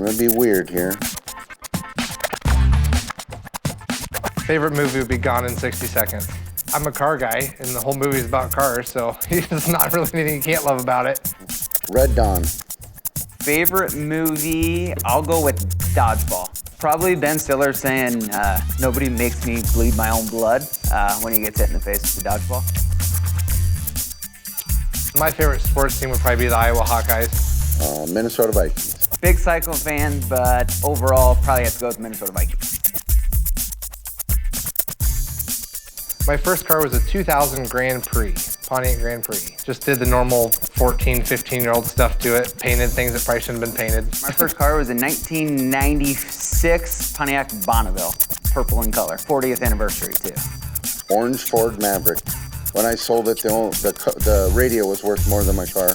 I'm gonna be weird here. Favorite movie would be Gone in 60 Seconds. I'm a car guy, and the whole movie's about cars, so there's not really anything you can't love about it. Red Dawn. Favorite movie, I'll go with Dodgeball. Probably Ben Stiller saying, nobody makes me bleed my own blood when he gets hit in the face with the dodgeball. My favorite sports team would probably be the Iowa Hawkeyes. Minnesota Vikings. Big Cycle fan, but overall probably have to go with Minnesota Vikings. My first car was a 2000 Grand Prix, Pontiac Grand Prix. Just did the normal 14, 15-year-old stuff to it, painted things that probably shouldn't have been painted. My first car was a 1996 Pontiac Bonneville, purple in color, 40th anniversary too. Orange Ford Maverick. When I sold it, the radio was worth more than my car.